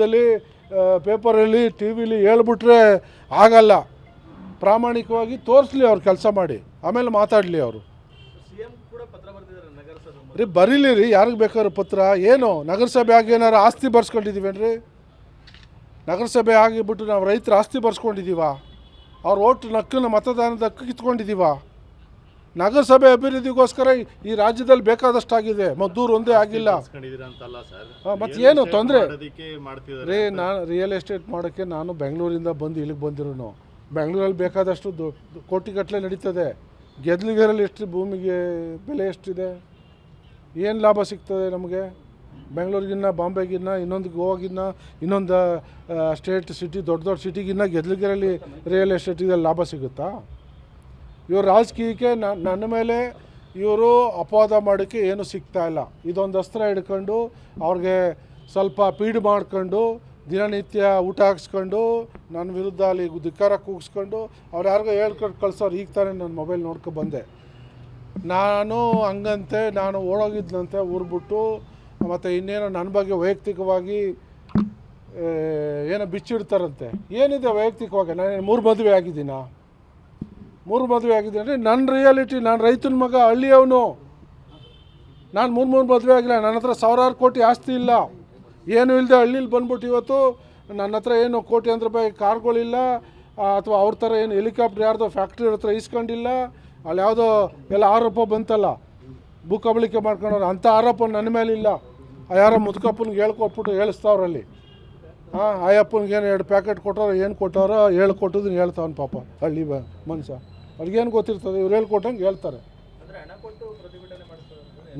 ಪೇಪರಲ್ಲಿ ಟಿ ವಿಲಿ ಹೇಳ್ಬಿಟ್ರೆ ಆಗಲ್ಲ. ಪ್ರಾಮಾಣಿಕವಾಗಿ ತೋರಿಸ್ಲಿ, ಅವ್ರು ಕೆಲಸ ಮಾಡಿ, ಆಮೇಲೆ ಮಾತಾಡಲಿ ಅವರು. ರೀ ಬರೀಲಿ ರೀ, ಯಾರಿಗೆ ಬೇಕಾದ್ರೂ ಪತ್ರ. ಏನು ನಗರಸಭೆ ಆಗಿ ಏನಾರು ಆಸ್ತಿ ಬರ್ಸ್ಕೊಂಡಿದ್ದೀವೇನ್ರಿ? ನಗರಸಭೆ ಆಗಿಬಿಟ್ಟು ನಾವು ರೈತರ ಆಸ್ತಿ ಬರ್ಸ್ಕೊಂಡಿದ್ದೀವ? ಅವ್ರ ಓಟ್ ನಕ್ಕನ್ನು ಮತದಾನದ ಹಕ್ಕು ಕಿತ್ಕೊಂಡಿದ್ದೀವ? ನಗರಸಭೆ ಅಭಿವೃದ್ಧಿಗೋಸ್ಕರ ಈ ರಾಜ್ಯದಲ್ಲಿ ಬೇಕಾದಷ್ಟಾಗಿದೆ, ಮದ್ದೂರು ಒಂದೇ ಆಗಿಲ್ಲ. ಮತ್ತು ಏನು ತೊಂದರೆ ರೀ? ನಾನು ರಿಯಲ್ ಎಸ್ಟೇಟ್ ಮಾಡೋಕ್ಕೆ ನಾನು ಬೆಂಗಳೂರಿಂದ ಬಂದು ಇಲ್ಲಿಗೆ ಬಂದಿರೋನು. ಬೆಂಗಳೂರಲ್ಲಿ ಬೇಕಾದಷ್ಟು ಕೋಟಿಗಟ್ಟಲೆ ನಡೀತದೆ. ಗೆದ್ಲಿಗೆರಲ್ಲಿ ಎಷ್ಟು ಭೂಮಿಗೆ ಬೆಲೆ ಎಷ್ಟಿದೆ? ಏನು ಲಾಭ ಸಿಗ್ತದೆ ನಮಗೆ? ಬೆಂಗಳೂರಿಗಿನ್ನ, ಬಾಂಬೆಗಿನ್ನ, ಇನ್ನೊಂದು ಗೋವಾಗಿನ್ನ, ಇನ್ನೊಂದು ಸ್ಟೇಟ್ ಸಿಟಿ, ದೊಡ್ಡ ದೊಡ್ಡ ಸಿಟಿಗಿನ್ನ ಗೆದ್ಲಿಗೆರಲ್ಲಿ ರಿಯಲ್ ಎಸ್ಟೇಟಿಗೆ ಲಾಭ ಸಿಗುತ್ತಾ? ಇವರು ರಾಜಕೀಯಕ್ಕೆ ನನ್ನ ಮೇಲೆ ಇವರು ಅಪವಾದ ಮಾಡೋಕ್ಕೆ ಏನು ಸಿಗ್ತಾಯಿಲ್ಲ. ಇದೊಂದು ಅಸ್ತ್ರ ಹಿಡ್ಕೊಂಡು ಅವ್ರಿಗೆ ಸ್ವಲ್ಪ ಪೀಡು ಮಾಡ್ಕೊಂಡು ದಿನನಿತ್ಯ ಊಟ ಹಾಕ್ಸ್ಕೊಂಡು ನನ್ನ ವಿರುದ್ಧ ಅಲ್ಲಿ ಧಿಕ್ಕಾರ ಕೂಗಿಸ್ಕೊಂಡು ಅವ್ರು ಯಾರಿಗೋ ಹೇಳ್ಕೊಂಡು ಕಳ್ಸೋರು. ಈಗ ತಾನೇ ನನ್ನ ಮೊಬೈಲ್ ನೋಡ್ಕೊ ಬಂದೆ. ನಾನು ಹಂಗಂತೆ ನಾನು ಓಡೋಗಿದ್ದಂತೆ ಊರ್ಬಿಟ್ಟು, ಮತ್ತು ಇನ್ನೇನೋ ನನ್ನ ಬಗ್ಗೆ ವೈಯಕ್ತಿಕವಾಗಿ ಏನೋ ಬಿಚ್ಚಿಡ್ತಾರಂತೆ. ಏನಿದೆ ವೈಯಕ್ತಿಕವಾಗಿ? ನಾನು 3 ಮದುವೆ ಆಗಿದ್ದೀನಾ? 3 ಮದುವೆ ಆಗಿದ್ದೀನಿ ಅಂದರೆ ನನ್ನ ರಿಯಾಲಿಟಿ. ನಾನು ರೈತನ ಮಗ, ಹಳ್ಳಿಯವನು. ನಾನು 3 ಮದುವೆ ಆಗಿಲ್ಲ. ನನ್ನ ಹತ್ರ ಸಾವಿರಾರು ಕೋಟಿ ಆಸ್ತಿ ಇಲ್ಲ, ಏನೂ ಇಲ್ಲದೆ ಹಳ್ಳೀಲಿ ಬಂದ್ಬಿಟ್ಟು ಇವತ್ತು ನನ್ನ ಹತ್ರ ಏನು ಕೋಟ್ಯಾಂತರ ರೂಪಾಯಿ ಕಾರ್ಗಳಿಲ್ಲ, ಅಥವಾ ಅವ್ರ ಥರ ಏನು ಹೆಲಿಕಾಪ್ಟರ್ ಯಾರ್ದೋ ಫ್ಯಾಕ್ಟ್ರಿ ಹತ್ರ ಇಸ್ಕೊಂಡಿಲ್ಲ. ಅಲ್ಲಿ ಯಾವುದೋ ಎಲ್ಲ ಆರೋಪ ಬಂತಲ್ಲ, ಭೂಕಬಳಿಕೆ ಮಾಡ್ಕೊಂಡವ್ರು, ಅಂಥ ಆರೋಪ ನನ್ನ ಮೇಲಿಲ್ಲ. ಯಾರೋ ಮುದುಕಪ್ಪನಿಗೆ ಹೇಳ್ಕೊಟ್ಬಿಟ್ಟು ಹೇಳಿಸ್ತಾವ್ರಲ್ಲಿ. ಆಯಪ್ಪನಿಗೆ ಏನು 2 ಪ್ಯಾಕೆಟ್ ಕೊಟ್ಟವ್ರು, ಏನು ಕೊಟ್ಟವ್ರೋ ಹೇಳ್ಕೊಟ್ಟಿದ್ದನ್ನು ಹೇಳ್ತಾವನು ಪಾಪ ಹಳ್ಳಿ ಮನುಷ್ಯ. ಅವ್ರಿಗೇನು ಗೊತ್ತಿರ್ತದೆ? ಇವ್ರು ಹೇಳ್ಕೊಟ್ಟಂಗೆ ಹೇಳ್ತಾರೆ.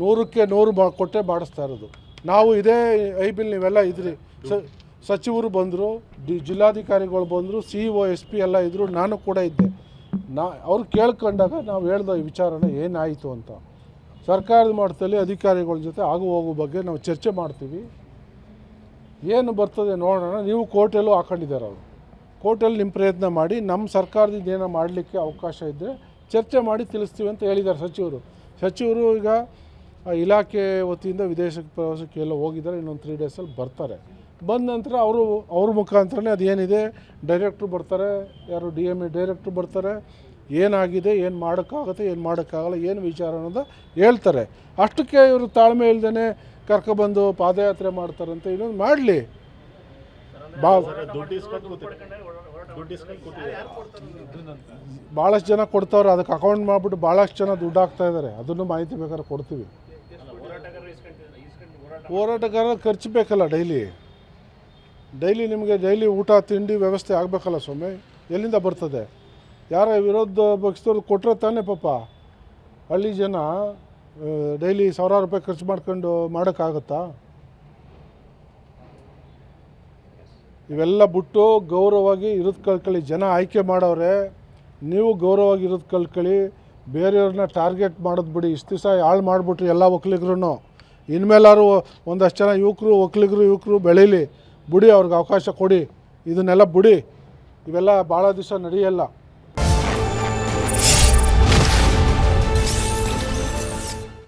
100ಕ್ಕೆ 100 ಕೊಟ್ಟೆ ಮಾಡಿಸ್ತಾ ಇರೋದು. ನಾವು ಇದೇ ಐಬಿಲ್ ನೀವೆಲ್ಲ ಇದ್ರಿ, ಸಚಿವರು ಬಂದರು, ಜಿಲ್ಲಾಧಿಕಾರಿಗಳು ಬಂದರು, CEO SP ಎಲ್ಲ ಇದ್ದರು, ನಾನು ಕೂಡ ಇದ್ದೆ. ಅವ್ರು ಕೇಳ್ಕೊಂಡಾಗ ನಾವು ಹೇಳ್ದೋ ಈ ವಿಚಾರನ ಏನಾಯಿತು ಅಂತ. ಸರ್ಕಾರದ ಮಟ್ಟದಲ್ಲಿ ಅಧಿಕಾರಿಗಳ ಜೊತೆ ಆಗು ಹೋಗೋ ಬಗ್ಗೆ ನಾವು ಚರ್ಚೆ ಮಾಡ್ತೀವಿ. ಏನು ಬರ್ತದೆ ನೋಡೋಣ. ನೀವು ಕೋರ್ಟಲ್ಲೂ ಹಾಕೊಂಡಿದ್ದಾರೆ ಅವರು. ಕೋರ್ಟಲ್ಲಿ ನಿಮ್ಮ ಪ್ರಯತ್ನ ಮಾಡಿ, ನಮ್ಮ ಸರ್ಕಾರದಿಂದ ಏನೋ ಮಾಡಲಿಕ್ಕೆ ಅವಕಾಶ ಇದ್ದರೆ ಚರ್ಚೆ ಮಾಡಿ ತಿಳಿಸ್ತೀವಿ ಅಂತ ಹೇಳಿದ್ದಾರೆ ಸಚಿವರು. ಈಗ ಇಲಾಖೆ ವತಿಯಿಂದ ವಿದೇಶಕ್ಕೆ ಪ್ರವಾಸಕ್ಕೆ ಎಲ್ಲ ಹೋಗಿದ್ದಾರೆ. ಇನ್ನೊಂದು 3 ಡೇಸಲ್ಲಿ ಬರ್ತಾರೆ. ಬಂದ ನಂತರ ಅವ್ರ ಮುಖಾಂತರನೇ ಅದೇನಿದೆ ಡೈರೆಕ್ಟ್ರು ಬರ್ತಾರೆ, ಯಾರು DMA ಡೈರೆಕ್ಟ್ರು ಬರ್ತಾರೆ, ಏನಾಗಿದೆ, ಏನು ಮಾಡೋಕ್ಕಾಗುತ್ತೆ, ಏನು ಮಾಡೋಕ್ಕಾಗಲ್ಲ, ಏನು ವಿಚಾರ ಅನ್ನೋದು ಹೇಳ್ತಾರೆ. ಅಷ್ಟಕ್ಕೆ ಇವರು ತಾಳ್ಮೆ ಇಲ್ದೇ ಕರ್ಕೊಬಂದು ಪಾದಯಾತ್ರೆ ಮಾಡ್ತಾರಂತೆ. ಇನ್ನೊಂದು ಮಾಡಲಿ. ಭಾಳಷ್ಟು ಜನ ಕೊಡ್ತಾವ್ರೆ, ಅದಕ್ಕೆ ಅಕೌಂಟ್ ಮಾಡಿಬಿಟ್ಟು ಭಾಳಷ್ಟು ಜನ ದುಡ್ಡು ಹಾಕ್ತಾಯಿದ್ದಾರೆ. ಅದನ್ನು ಮಾಹಿತಿ ಬೇಕಾದ್ರೆ ಕೊಡ್ತೀವಿ. ಹೋರಾಟಗಾರರ ಖರ್ಚು ಬೇಕಲ್ಲ, ಡೈಲಿ ನಿಮಗೆ ಡೈಲಿ ಊಟ ತಿಂಡಿ ವ್ಯವಸ್ಥೆ ಆಗಬೇಕಲ್ಲ ಸ್ವಾಮಿ. ಎಲ್ಲಿಂದ ಬರ್ತದೆ? ಯಾರ ವಿರೋಧ ಪಕ್ಷದವ್ರು ಕೊಟ್ಟರೆ ತಾನೇ ಪಾಪ ಹಳ್ಳಿ ಜನ ಡೈಲಿ ಸಾವಿರಾರು ರೂಪಾಯಿ ಖರ್ಚು ಮಾಡ್ಕೊಂಡು ಮಾಡೋಕ್ಕಾಗತ್ತಾ? ಇವೆಲ್ಲ ಬಿಟ್ಟು ಗೌರವವಾಗಿ ಇರೋದು ಕಲ್ತ್ಕೊಳ್ಳಿ. ಜನ ಆಯ್ಕೆ ಮಾಡವ್ರೆ, ನೀವು ಗೌರವವಾಗಿ ಇರೋದು ಕಲ್ತ್ಕೊಳ್ಳಿ. ಬೇರೆಯವ್ರನ್ನ ಟಾರ್ಗೆಟ್ ಮಾಡೋದು ಬಿಡಿ. ಇಷ್ಟು ದಿವಸ ಹಾಳು ಮಾಡಿಬಿಟ್ರಿ ಎಲ್ಲ ಒಕ್ಕಲಿಗರು. ಇನ್ಮೇಲಾದ್ರು ಒಂದಷ್ಟು ಜನ ಒಕ್ಕಲಿಗರು ಬೆಳೀಲಿ. ಬಿಡಿ, ಅವ್ರಿಗೆ ಅವಕಾಶ ಕೊಡಿ. ಇದನ್ನೆಲ್ಲ ಬಿಡಿ. ಇವೆಲ್ಲ ಭಾಳ ದಿವಸ ನಡೆಯಲ್ಲ.